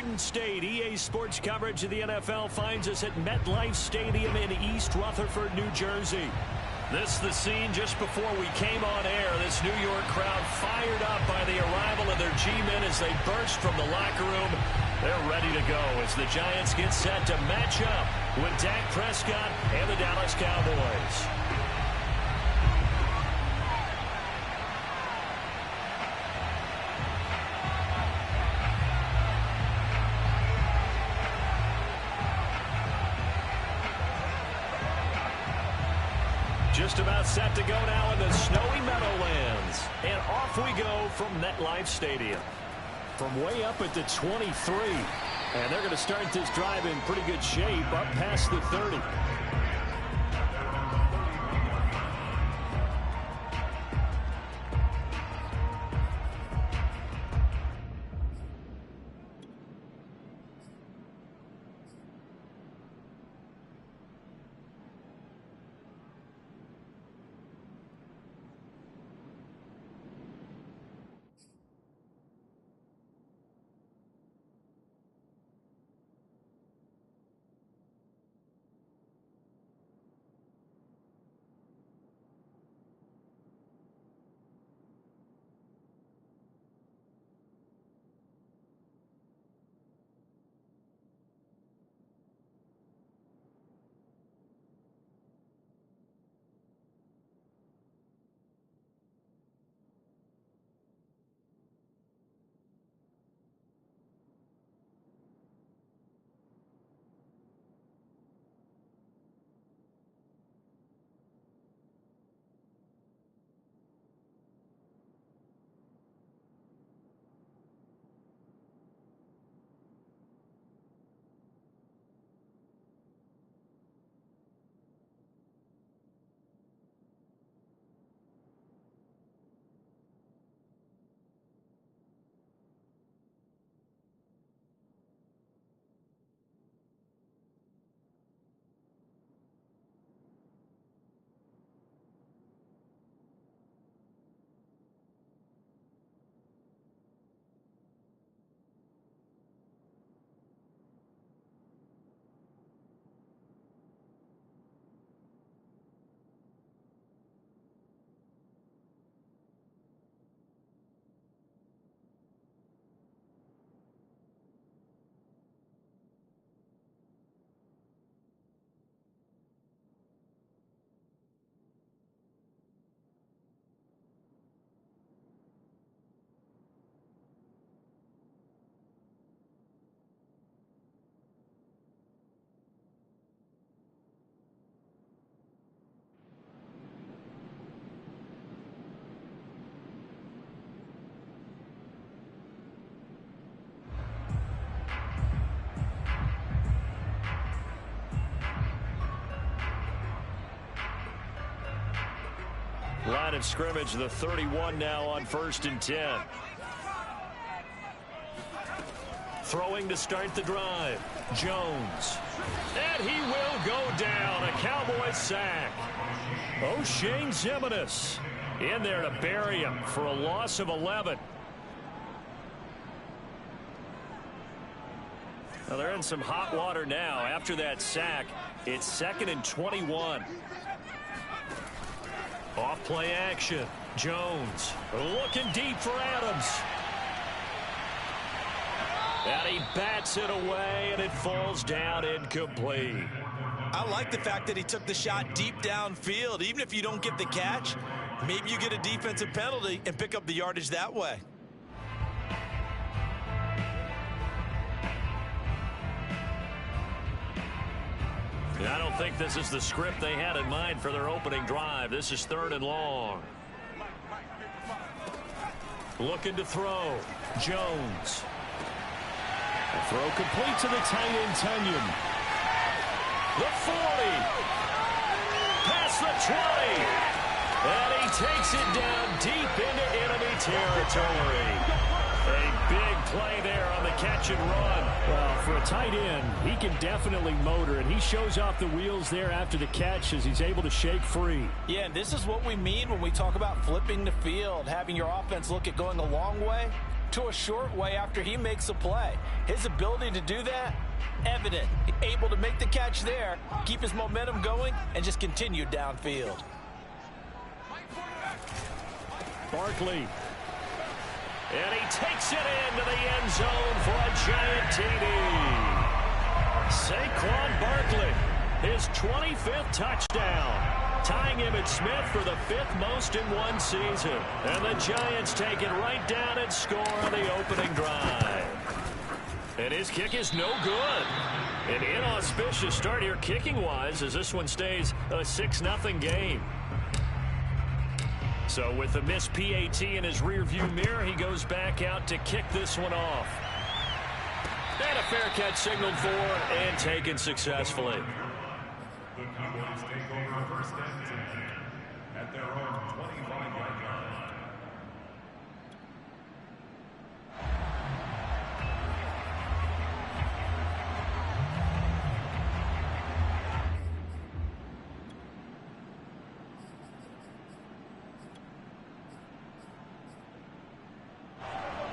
Garden State. EA Sports coverage of the NFL finds us at MetLife Stadium in East Rutherford, New Jersey. This is the scene just before we came on air. This New York crowd fired up by the arrival of their G-men as they burst from the locker room. They're ready to go as the Giants get set to match up with Dak Prescott and the Dallas Cowboys. Just about set to go now in the snowy Meadowlands. And off we go from MetLife Stadium. From way up at the 23. And they're going to start this drive in pretty good shape up past the 30. Line of scrimmage, the 31 now on 1st and 10. Throwing to start the drive. Jones. And he will go down. A Cowboy sack. O'Shane Ximines in there to bury him for a loss of 11. Well, they're in some hot water now. After that sack, it's 2nd and 21. Off play action. Jones looking deep for Adams. And he bats it away, and it falls down incomplete. I like the fact that he took the shot deep downfield. Even if you don't get the catch, maybe you get a defensive penalty and pick up the yardage that way. I don't think this is the script they had in mind for their opening drive. This is 3rd and long. Looking to throw. Jones. The throw complete to the tight end, Tunyon. The 40. Past the 20. And he takes it down deep into enemy territory. A big play there on the catch and run. Well, for a tight end, he can definitely motor it. He shows off the wheels there after the catch as he's able to shake free. Yeah, and this is what we mean when we talk about flipping the field, having your offense look at going a long way to a short way after he makes a play. His ability to do that, evident. Able to make the catch there, keep his momentum going, and just continue downfield. Barkley. And he takes it into the end zone for a giant TD. Saquon Barkley, his 25th touchdown, tying Emmitt Smith for the 5th most in one season. And the Giants take it right down and score on the opening drive. And his kick is no good. An inauspicious start here kicking-wise as this one stays a 6-0 game. So with the missed PAT in his rearview mirror, he goes back out to kick this one off. And a fair catch signaled for and taken successfully. The Cowboys take over first and 10 at their own 25-yard line.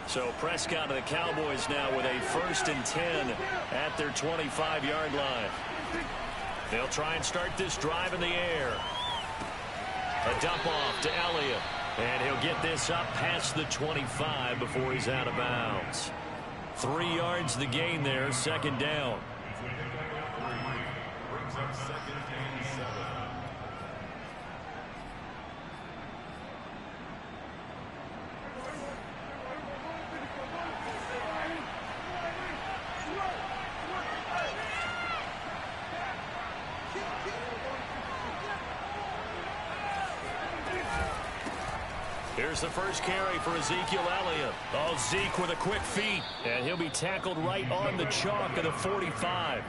So Prescott and the Cowboys now with a 1st and 10 at their 25-yard line. They'll try and start this drive in the air. A dump off to Elliott. And he'll get this up past the 25 before he's out of bounds. 3 yards the gain there, 2nd down. Brings up 2nd and 7. Here's the first carry for Ezekiel Elliott. Oh, Zeke with a quick feet. And he'll be tackled right on the chalk of the 45.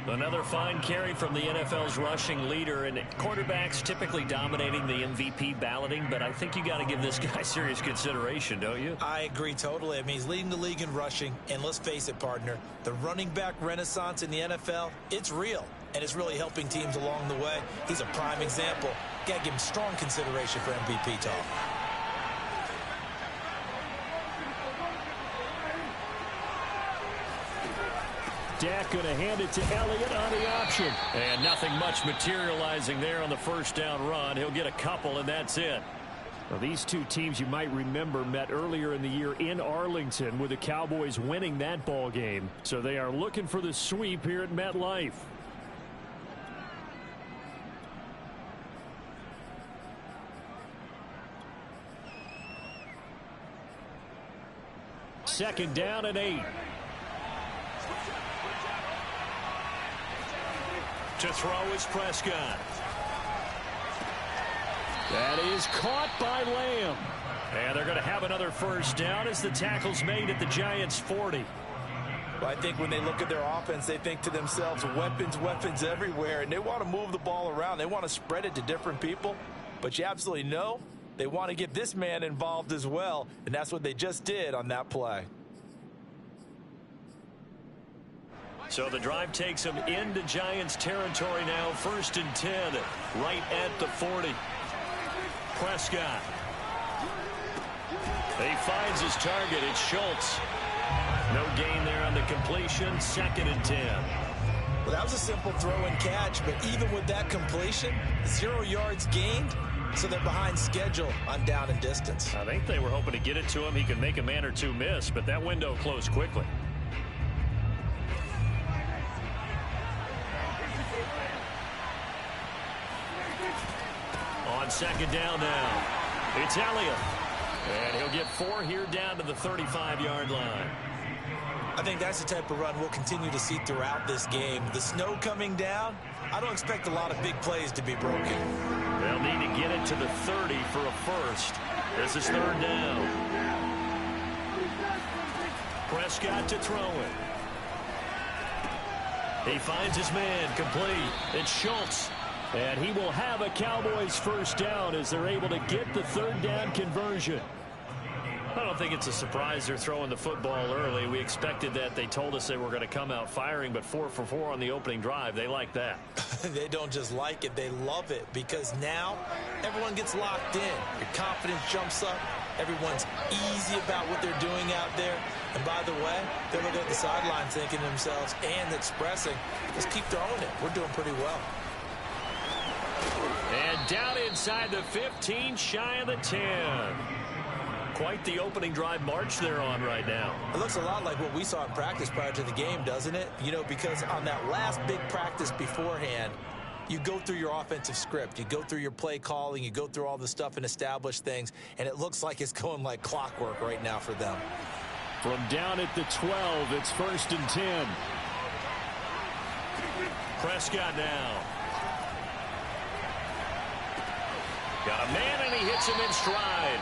Another fine carry from the NFL's rushing leader. And quarterbacks typically dominating the MVP balloting, but I think you got to give this guy serious consideration, don't you? I agree totally. I mean, he's leading the league in rushing. And let's face it, partner, the running back renaissance in the NFL, it's real. And it's really helping teams along the way. He's a prime example. Got to give him strong consideration for MVP talk. Dak going to hand it to Elliott on the option. And nothing much materializing there on the first down run. He'll get a couple, and that's it. Well, these two teams you might remember met earlier in the year in Arlington with the Cowboys winning that ball game. So they are looking for the sweep here at MetLife. Second down and 8. To throw is Prescott. That is caught by Lamb. And they're going to have another first down as the tackle's made at the Giants' 40. Well, I think when they look at their offense, they think to themselves, weapons everywhere, and they want to move the ball around. They want to spread it to different people, but you absolutely know they want to get this man involved as well, and that's what they just did on that play. So the drive takes them into Giants territory now, 1st and 10, right at the 40. Prescott. He finds his target. It's Schultz. No gain there on the completion, 2nd and 10. Well, that was a simple throw and catch, but even with that completion, 0 yards gained, so they're behind schedule on down and distance. I think they were hoping to get it to him. He could make a man or two miss, but that window closed quickly. On 2nd down now, it's Elliott. And he'll get 4 here down to the 35-yard line. I think that's the type of run we'll continue to see throughout this game. The snow coming down, I don't expect a lot of big plays to be broken. They'll need to get it to the 30 for a first. This is 3rd down. Prescott to throw it. He finds his man complete. It's Schultz. And he will have a Cowboys first down as they're able to get the 3rd down conversion. I don't think it's a surprise they're throwing the football early. We expected that. They told us they were going to come out firing, but 4 for 4 on the opening drive. They like that. They don't just like it, they love it, because now everyone gets locked in. Your confidence jumps up. Everyone's easy about what they're doing out there. And by the way, they're looking at the sideline thinking to themselves and expressing, just keep throwing it. We're doing pretty well. And down inside the 15, shy of the 10. Quite the opening drive march they're on right now. It looks a lot like what we saw in practice prior to the game, doesn't it? You know, because on that last big practice beforehand, you go through your offensive script. You go through your play calling. You go through all the stuff and establish things. And it looks like it's going like clockwork right now for them. From down at the 12, it's 1st and 10. Prescott now. Got a man, and he hits him in stride.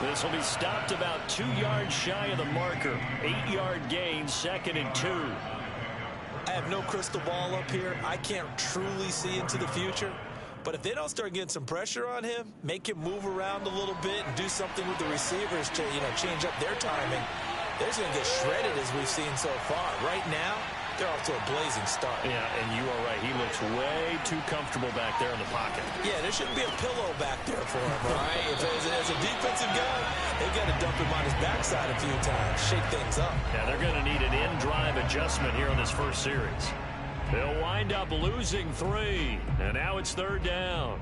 This will be stopped about 2 yards shy of the marker. 8-yard gain, 2nd and 2. I have no crystal ball up here. I can't truly see into the future. But if they don't start getting some pressure on him, make him move around a little bit and do something with the receivers to, change up their timing, they're just going to get shredded as we've seen so far. Right now, they're off to a blazing start. Yeah, and you are right. He looks way too comfortable back there in the pocket. Yeah, there shouldn't be a pillow back there for him, right? If as a defensive guy, they've got to dump him on his backside a few times, shake things up. Yeah, they're going to need an in-drive adjustment here on this first series. They'll wind up losing 3, and now it's 3rd down.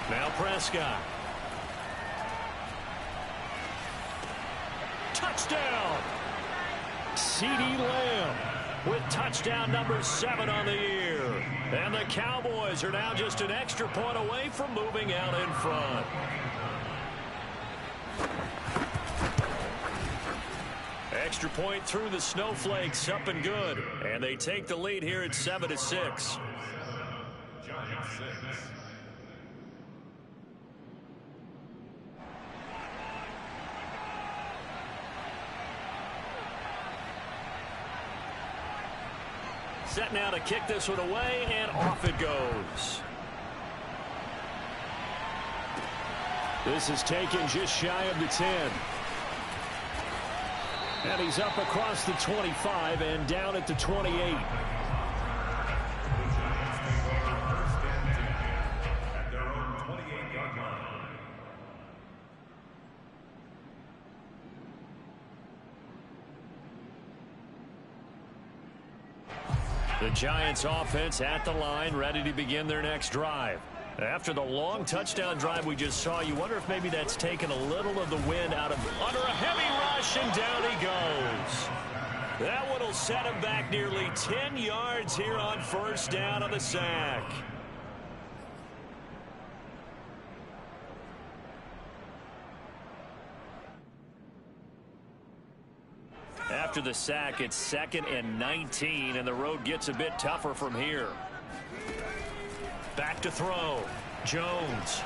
Now Prescott. Touchdown! CeeDee Lamb with touchdown number 7 on the year. And the Cowboys are now just an extra point away from moving out in front. Extra point through the snowflakes, up and good. And they take the lead here at 7-6. Giants 6. Set now to kick this one away, and off it goes. This is taken just shy of the 10. And he's up across the 25 and down at the 28. The Giants take over 1st and 10 at their own 28-yard line. The Giants offense at the line, ready to begin their next drive. After the long touchdown drive we just saw, you wonder if maybe that's taken a little of the wind out of under a heavy rush, and down he goes. That one will set him back nearly 10 yards here on 1st down on the sack. After the sack, it's 2nd and 19, and the road gets a bit tougher from here. Back to throw. Jones.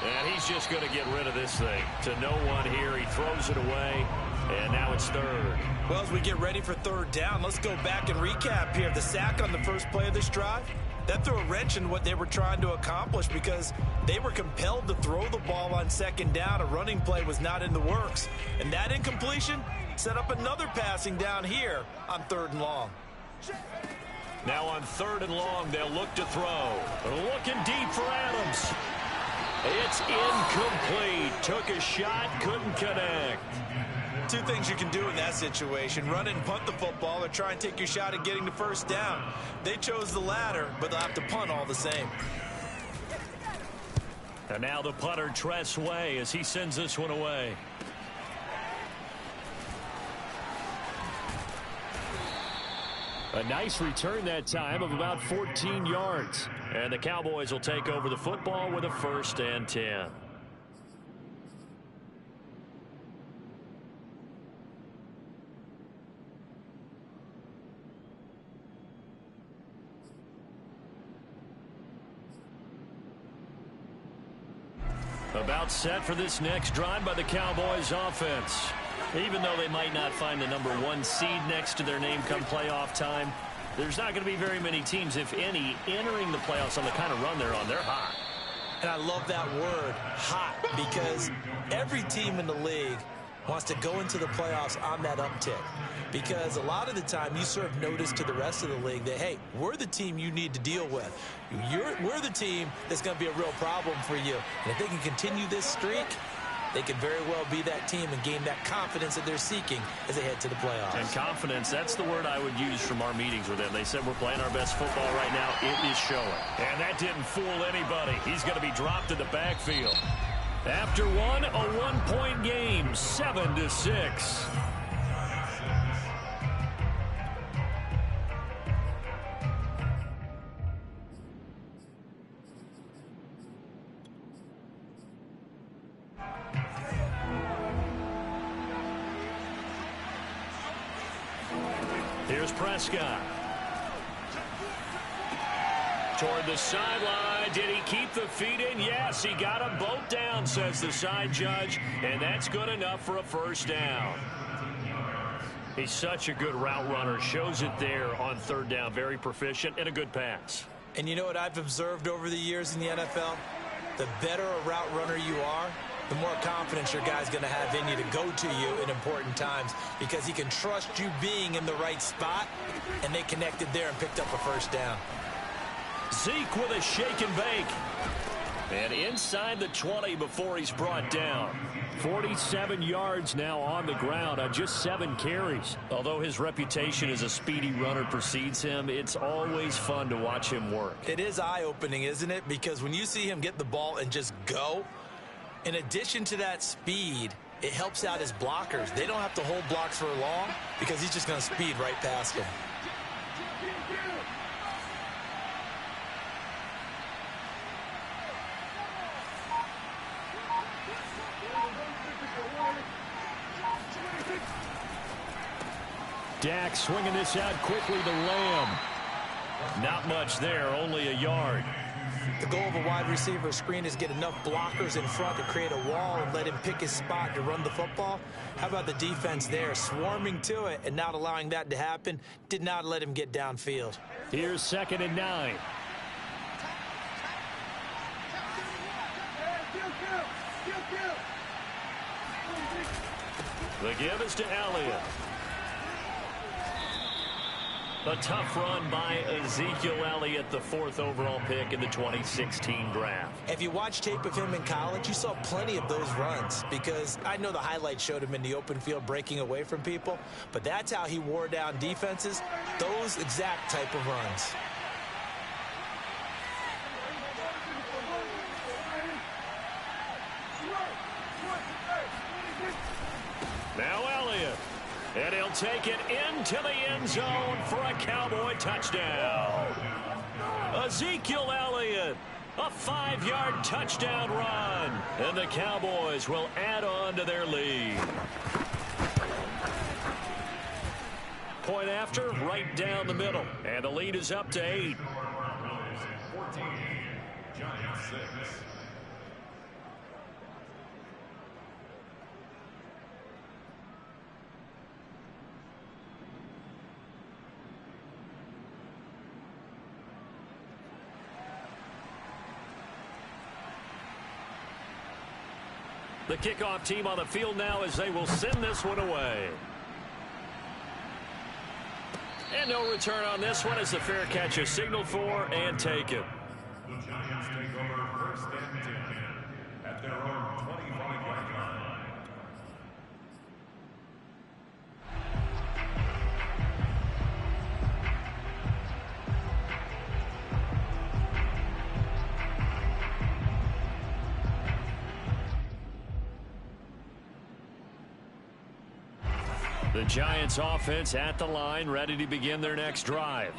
And he's just going to get rid of this thing. To no one here. He throws it away, and now it's 3rd. Well, as we get ready for 3rd down, let's go back and recap here. The sack on the first play of this drive, that threw a wrench in what they were trying to accomplish because they were compelled to throw the ball on 2nd down. A running play was not in the works. And that incompletion set up another passing down here on 3rd and long. Now on 3rd and long, they'll look to throw. Looking deep for Adams. It's incomplete. Took a shot, couldn't connect. Two things you can do in that situation: run and punt the football, or try and take your shot at getting the 1st down. They chose the latter, but they'll have to punt all the same. And now the punter, Tress Way, as he sends this one away. A nice return that time of about 14 yards. And the Cowboys will take over the football with a 1st and 10. About set for this next drive by the Cowboys offense. Even though they might not find the #1 seed next to their name come playoff time, there's not going to be very many teams, if any, entering the playoffs on the kind of run they're on. They're hot. And I love that word, hot, because every team in the league wants to go into the playoffs on that uptick. Because a lot of the time you serve notice to the rest of the league that, hey, we're the team you need to deal with. We're the team that's going to be a real problem for you. And if they can continue this streak, they could very well be that team and gain that confidence that they're seeking as they head to the playoffs. And confidence, that's the word I would use from our meetings with them. They said we're playing our best football right now. It is showing. And that didn't fool anybody. He's going to be dropped in the backfield. After one, a one-point game, 7-6. Here's Prescott. Toward the sideline. Did he keep the feet in? Yes, he got them both down, says the side judge. And that's good enough for a first down. He's such a good route runner. Shows it there on third down. Very proficient and a good pass. And you know what I've observed over the years in the NFL? The better a route runner you are, the more confidence your guy's going to have in you to go to you in important times, because he can trust you being in the right spot, and they connected there and picked up a first down. Zeke with a shake and bake. And inside the 20 before he's brought down. 47 yards now on the ground on just 7 carries. Although his reputation as a speedy runner precedes him, it's always fun to watch him work. It is eye-opening, isn't it? Because when you see him get the ball and just go, in addition to that speed, it helps out his blockers. They don't have to hold blocks for long because he's just going to speed right past them. Dak swinging this out quickly to Lamb. Not much there, only a yard. The goal of a wide receiver screen is get enough blockers in front to create a wall and let him pick his spot to run the football. How about the defense there, swarming to it and not allowing that to happen? Did not let him get downfield. Here's 2nd and 9. The give is to Elliott. A tough run by Ezekiel Elliott, the 4th overall pick in the 2016 draft. If you watch tape of him in college, you saw plenty of those runs, because I know the highlights showed him in the open field breaking away from people, but that's how he wore down defenses, those exact type of runs. Now Elliott. And he'll take it into the end zone for a Cowboy touchdown. Ezekiel Elliott, a 5-yard touchdown run. And the Cowboys will add on to their lead. Point after, right down the middle. And the lead is up to 8. 14, Giants 6. The kickoff team on the field now as they will send this one away. And no return on this one as the fair catch is signaled for and taken. The Giants take over 1st and 10 at their own 25-yard line. The Giants offense at the line, ready to begin their next drive.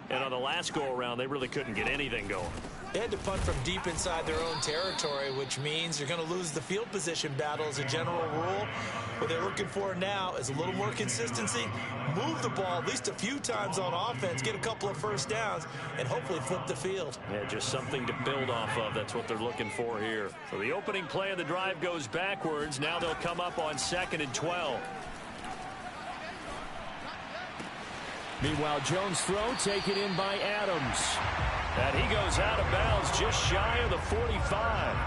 And on the last go-around, they really couldn't get anything going. They had to punt from deep inside their own territory, which means you're going to lose the field position battle as a general rule. What they're looking for now is a little more consistency, move the ball at least a few times on offense, get a couple of first downs, and hopefully flip the field. Yeah, just something to build off of. That's what they're looking for here. So the opening play of the drive goes backwards. Now they'll come up on 2nd and 12. Meanwhile, Jones' throw taken in by Adams. And he goes out of bounds just shy of the 45.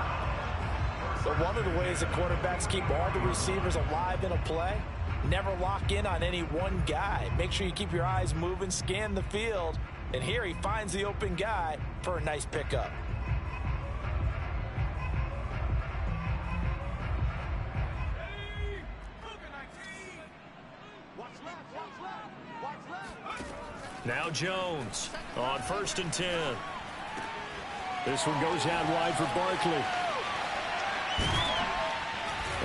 So one of the ways that quarterbacks keep all the receivers alive in a play, never lock in on any one guy. Make sure you keep your eyes moving, scan the field. And here he finds the open guy for a nice pickup. Now Jones on 1st and 10. This one goes out wide for Barkley.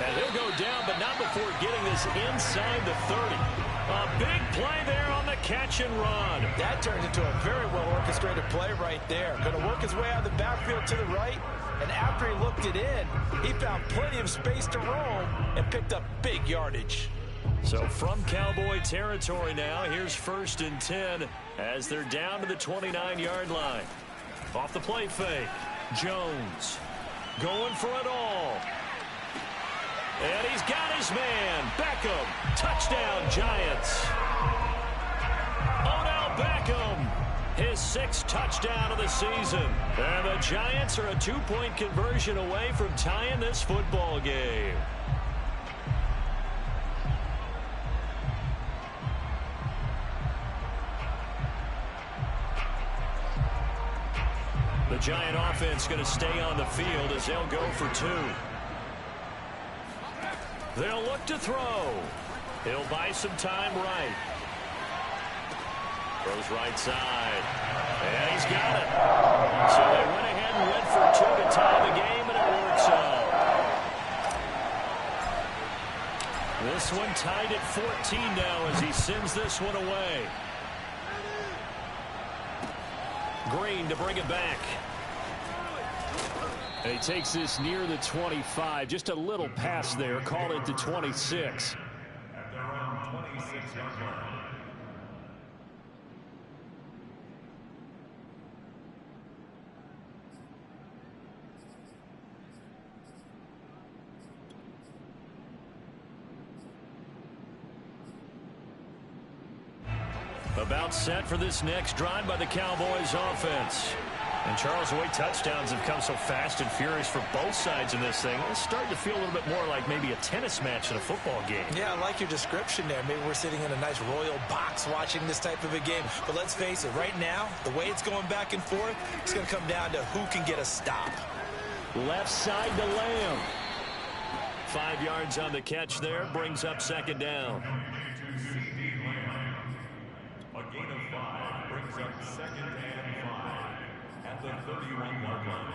And he'll go down, but not before getting this inside the 30. A big play there on the catch and run. That turned into a very well-orchestrated play right there. Going to work his way out of the backfield to the right. And after he looked it in, he found plenty of space to roam and picked up big yardage. So from Cowboy territory now, here's 1st and 10 as they're down to the 29-yard line. Off the play fake, Jones going for it all. And he's got his man, Beckham. Touchdown, Giants. Odell Beckham, his 6th touchdown of the season. And the Giants are a 2-point conversion away from tying this football game. The Giant offense going to stay on the field as they'll go for 2. They'll look to throw. He'll buy some time right. Throws right side. And he's got it. So they went ahead and went for 2 to tie the game, and it works out. This one tied at 14 now as he sends this one away. Green to bring it back. And he takes this near the 25. Just a little pass there. Call it the 26. At their own 26-yard line. About set for this next drive by the Cowboys offense. And Charles, the way touchdowns have come so fast and furious for both sides in this thing, it's starting to feel a little bit more like maybe a tennis match in a football game. Yeah, I like your description there. Maybe we're sitting in a nice royal box watching this type of a game. But let's face it, right now, the way it's going back and forth, it's going to come down to who can get a stop. Left side to Lamb. 5 yards on the catch there, brings up 2nd down. A gain of 5 brings up 2nd and 5 at the 31-yard line.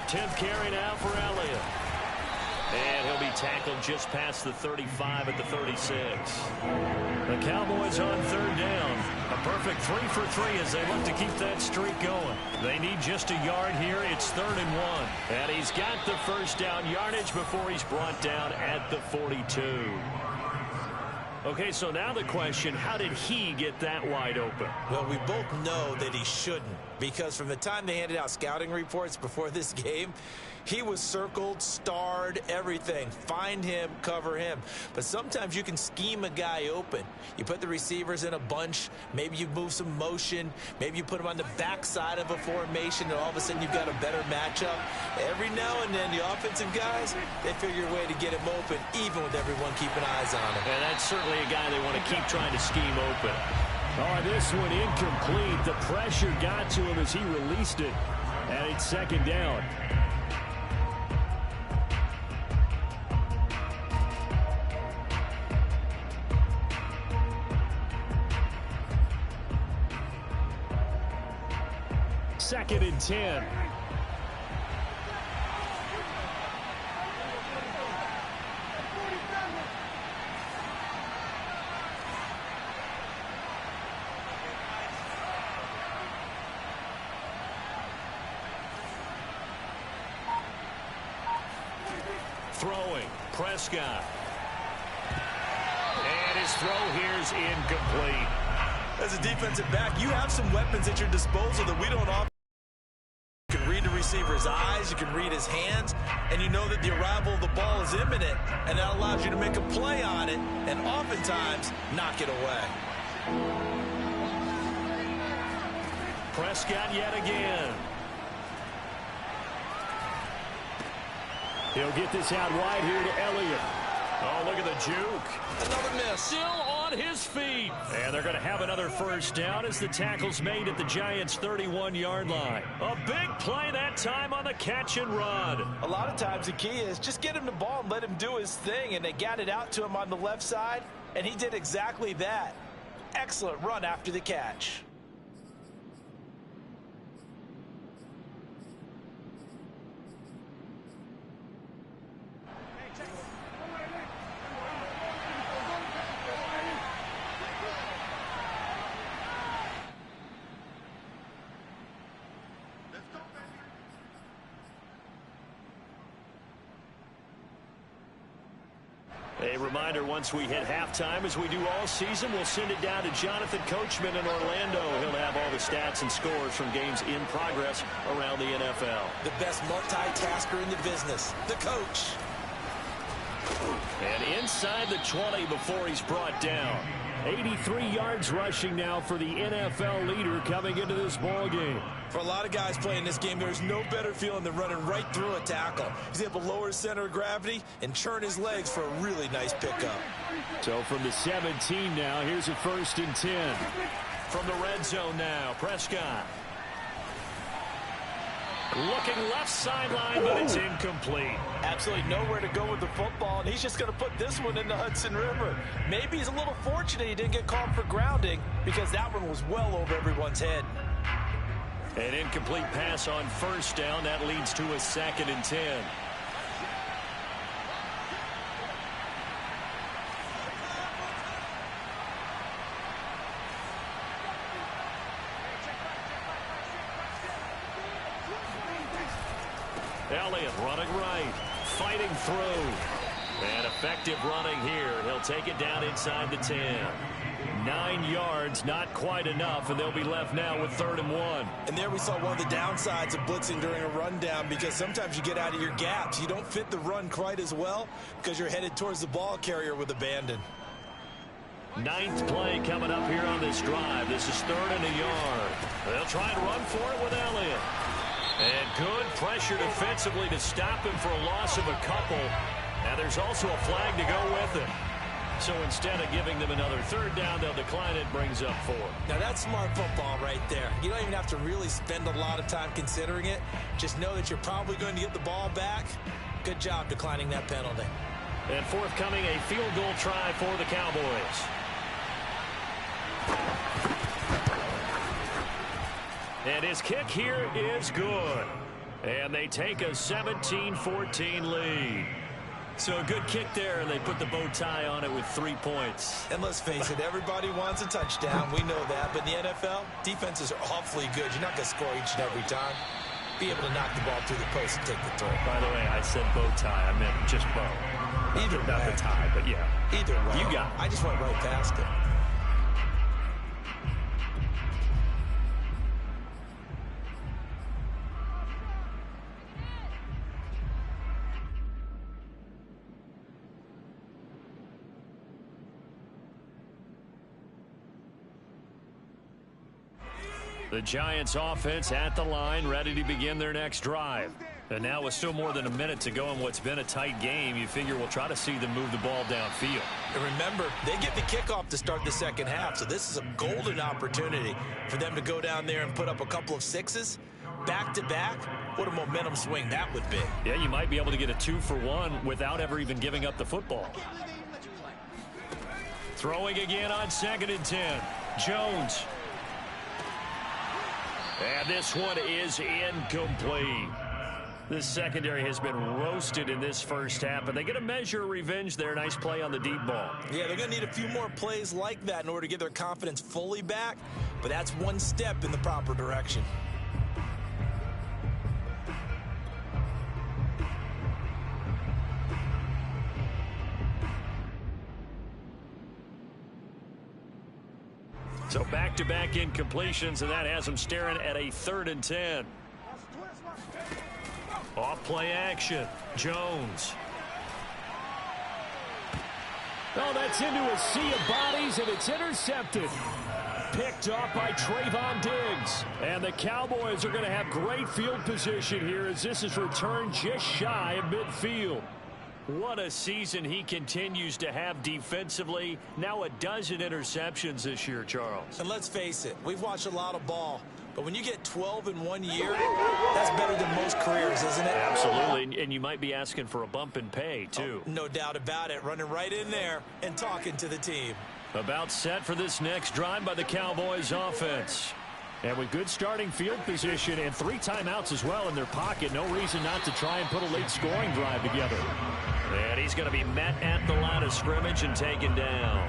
Tenth carry now for Elliott. And he'll be tackled just past the 35 at the 36. The Cowboys on 3rd down. A perfect 3 for 3 as they look to keep that streak going. They need just a yard here. It's 3rd and 1. And he's got the first down yardage before he's brought down at the 42. Okay, so now the question, how did he get that wide open? Well, we both know that he shouldn't, because from the time they handed out scouting reports before this game, he was circled, starred, everything. Find him, cover him. But sometimes you can scheme a guy open. You put the receivers in a bunch. Maybe you move some motion. Maybe you put them on the backside of a formation, and all of a sudden you've got a better matchup. Every now and then, the offensive guys, they figure a way to get him open, even with everyone keeping eyes on him. And that's certainly a guy they want to keep trying to scheme open. Oh, this one incomplete. The pressure got to him as he released it. And it's 2nd down. 2nd and 10. Throwing, Prescott. And his throw here is incomplete. As a defensive back, you have some weapons at your disposal that we don't often. You can read the receiver's eyes, you can read his hands, and you know that the arrival of the ball is imminent, and that allows you to make a play on it, and oftentimes knock it away. Prescott yet again. He'll get this out wide here to Elliott. Oh, look at the juke. Another miss. Still on his feet. And they're going to have another first down as the tackle's made at the Giants' 31-yard line. A big play that time on the catch and run. A lot of times the key is just get him the ball and let him do his thing, and they got it out to him on the left side, and he did exactly that. Excellent run after the catch. A reminder, once we hit halftime, as we do all season, we'll send it down to Jonathan Coachman in Orlando. He'll have all the stats and scores from games in progress around the NFL. The best multitasker in the business, the coach. And inside the 20 before he's brought down. 83 yards rushing now for the NFL leader coming into this ball game. For a lot of guys playing this game, there's no better feeling than running right through a tackle. He's able to lower his center of gravity and churn his legs for a really nice pickup. So from the 17 now, here's a 1st and 10. From the red zone now, Prescott. Looking left sideline, but it's incomplete. Absolutely nowhere to go with the football, and he's just going to put this one in the Hudson River. Maybe he's a little fortunate he didn't get called for grounding because that one was well over everyone's head. An incomplete pass on 1st down. That leads to a 2nd and 10. Elliott running right, fighting through, and effective running here. He'll take it down inside the 10. 9 yards, not quite enough, and they'll be left now with 3rd and 1. And there we saw one of the downsides of blitzing during a rundown, because sometimes you get out of your gaps. You don't fit the run quite as well because you're headed towards the ball carrier with abandon. 9th play coming up here on this drive. This is 3rd and a yard. They'll try and run for it with Elliott. And good pressure defensively to stop him for a loss of a couple. And there's also a flag to go with it. So instead of giving them another 3rd down, they'll decline it, brings up 4. Now that's smart football right there. You don't even have to really spend a lot of time considering it. Just know that you're probably going to get the ball back. Good job declining that penalty. And forthcoming, a field goal try for the Cowboys. And his kick here is good. And they take a 17-14 lead. So a good kick there, and they put the bow tie on it with 3 points. And let's face it, everybody wants a touchdown. We know that. But in the NFL, defenses are awfully good. You're not going to score each and every time. Be able to knock the ball through the post and take the throw. By the way, I said bow tie. I meant just bow. Either way. Not the tie, but yeah. Either way. You got it. I just went right past it. The Giants offense at the line, ready to begin their next drive. And now with still more than a minute to go in what's been a tight game, you figure we'll try to see them move the ball downfield. And remember, they get the kickoff to start the second half, so this is a golden opportunity for them to go down there and put up a couple of 6s. Back-to-back, what a momentum swing that would be. Yeah, you might be able to get a 2-for-1 without ever even giving up the football. Throwing again on 2nd and 10. Jones. And this one is incomplete. This secondary has been roasted in this first half, but they get a measure of revenge there. Nice play on the deep ball. Yeah, they're going to need a few more plays like that in order to get their confidence fully back, but that's one step in the proper direction. So back-to-back incompletions, and that has them staring at a 3rd and 10. Off play action. Jones. Oh, that's into a sea of bodies, and it's intercepted. Picked off by Trayvon Diggs. And the Cowboys are going to have great field position here as this is returned just shy of midfield. What a season he continues to have defensively. Now a dozen interceptions this year, Charles. And let's face it, we've watched a lot of ball. But when you get 12 in 1 year, that's better than most careers, isn't it? Absolutely, and you might be asking for a bump in pay, too. Oh, no doubt about it. Running right in there and talking to the team. About set for this next drive by the Cowboys offense. And with good starting field position and 3 timeouts as well in their pocket, no reason not to try and put a late scoring drive together. And he's going to be met at the line of scrimmage and taken down.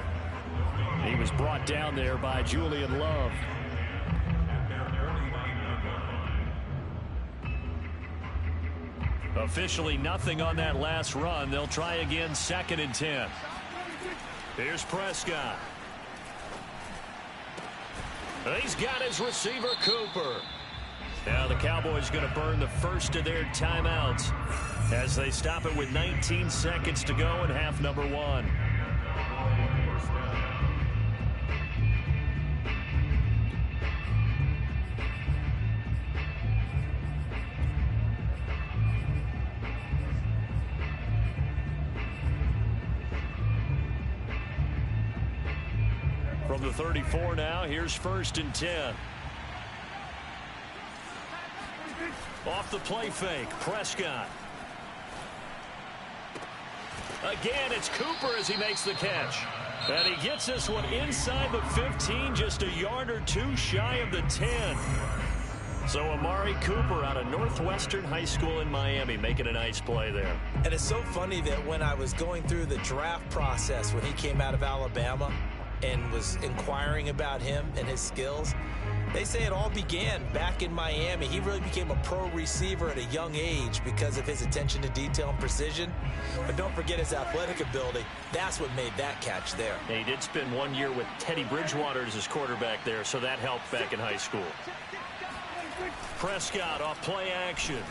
He was brought down there by Julian Love. Officially nothing on that last run. They'll try again 2nd and 10. Here's Prescott. He's got his receiver, Cooper. Now the Cowboys going to burn the first of their timeouts as they stop it with 19 seconds to go in half number 1. From the 34 now, here's 1st and 10. Off the play fake, Prescott. Again, it's Cooper as he makes the catch. And he gets this one inside the 15, just a yard or 2 shy of the 10. So Amari Cooper out of Northwestern High School in Miami making a nice play there. And it's so funny that when I was going through the draft process when he came out of Alabama and was inquiring about him and his skills, they say it all began back in Miami. He really became a pro receiver at a young age because of his attention to detail and precision. But don't forget his athletic ability. That's what made that catch there. And he did spend 1 year with Teddy Bridgewater as his quarterback there, so that helped back in high school. Prescott off play action.